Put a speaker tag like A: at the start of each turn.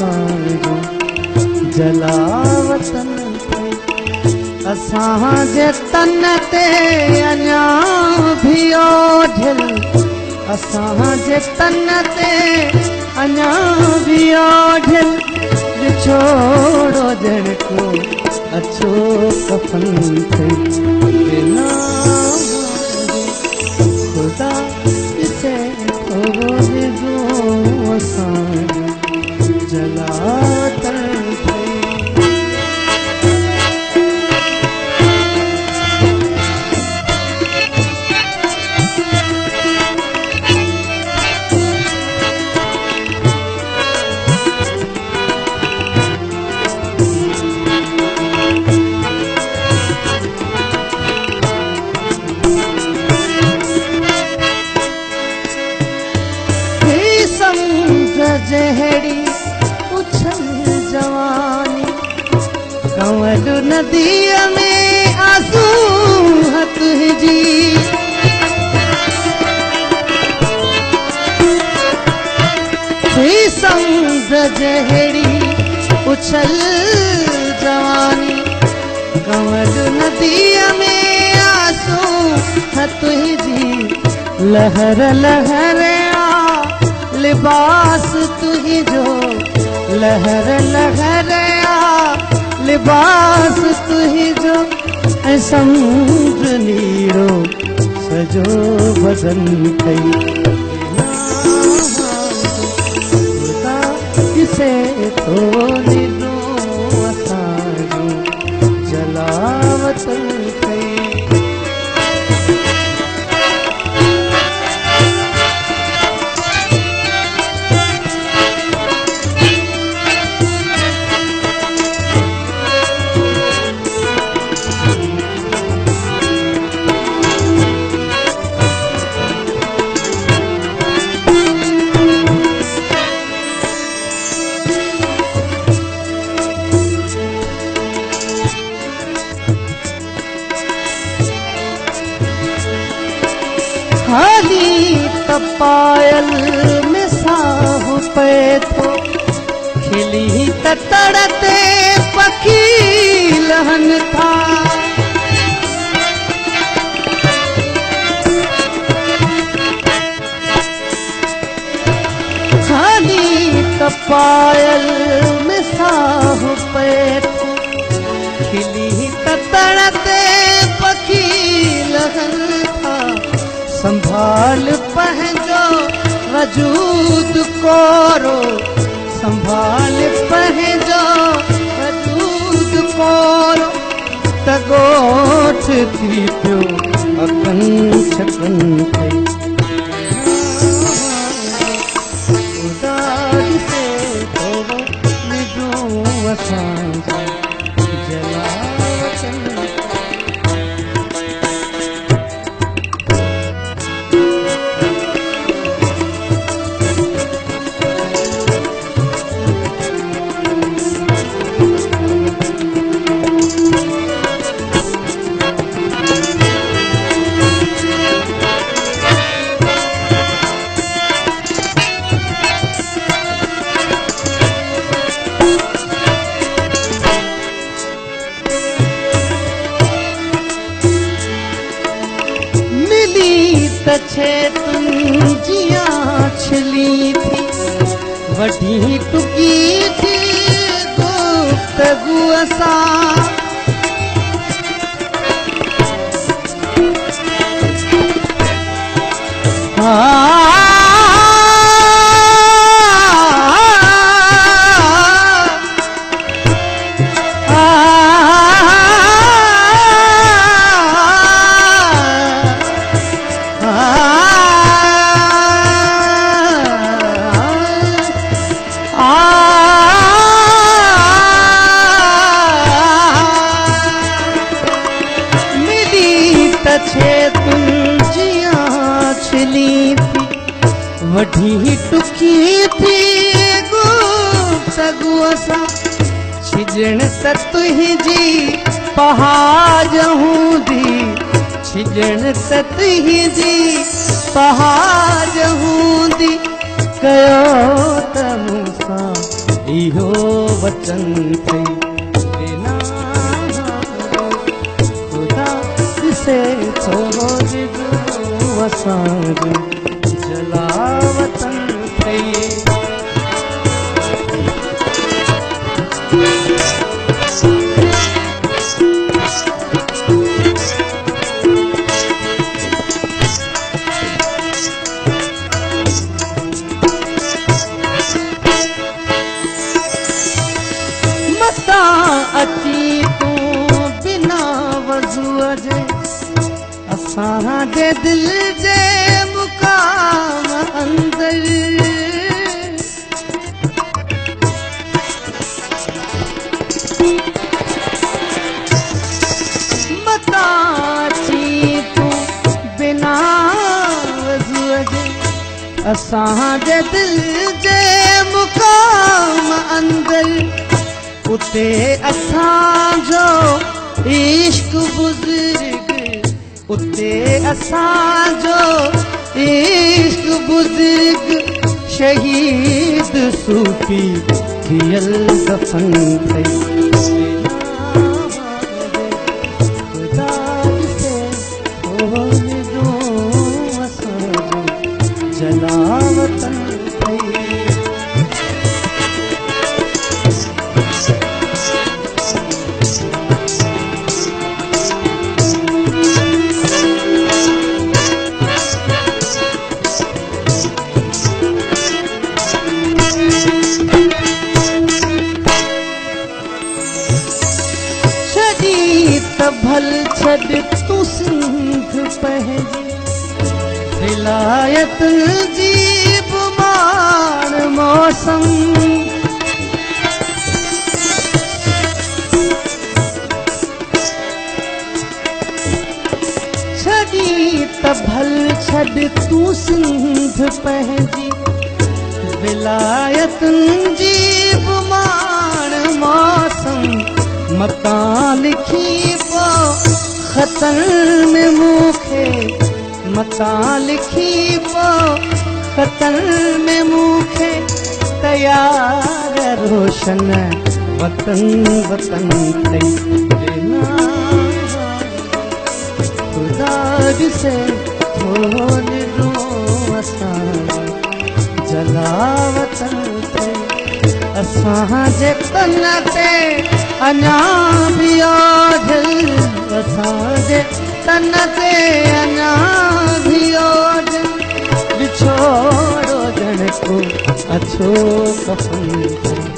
A: असांजो जलावतन असांजे तन ते अञा भी ओझल असांजे तन ते अञा भी ओझल छोड़ो जण को अच्छो कफन थे बिना खुदा से थोरो दो असांजो जलावतन जहड़ी उछल जवानी कंवल नदी में आंसू हथ जी समुद्र जहड़ी उछल जवानी कंवल नदी में आंसू हथ जी लहर लहर लिबास तुही जो लहर लहर लिबास तुही जो समुद्र नीरो सजो बदन कई किसे तो निरो असांजो जलावतन कई खाली पायल में साह पे थो खिली तड़ते पखी लहन था खाली पायल में साह पे थो खिली तड़ते पखी लहन था संभाल पहजो वजूद कोरो संभाल पहजो वजूद कोरो तगोठ थी पियो अकन छकन थई उदास से थोरो निजो असांजो जलावतन छे तुम जिया छली थी वडी टुकी थी गुफ्तगू असां वडी टुकी थी गुफ्तगू असां छिजण त तुंहिंजी पहाज हूंदी छिजण त तुंहिंजी पहाज हूंदी कयो त मूंसां इहो वचन थई बिना खुदा से छोड़ दो असांजो जलावतन थई अची तू बिना वज़ूअ जे असांजे दिल जे मुकाम अंदर मता अची तू बिना वज़ूअ जे असांजे दिल जे मुकाम अंदर उते असांजो इश्क बुज़ुर्ग उते असांजो इश्क बुज़ुर्ग शहीद सूफ़ी थियल दफ़न थई खुदा से खोल दो असांजो जलावतन थई भल छड़ तू सिंध पंहिंजी विलायत जी बुमार मौसम छड़ी त भल छड़ तू सिंध पंहिंजी विलायत जी बुमार मौसम मता लिखी पो खतन में मूंखे मता लिखी पो खतन में मूंखे तयार रोशन वतन वतन थई बिना खुदा से खोल दो असां जलावतन थई असांजे तन ते अञा भी ओझल असांजे तन ते अञा भी ओझल विछोड़ो ॼण को अछो कफ़न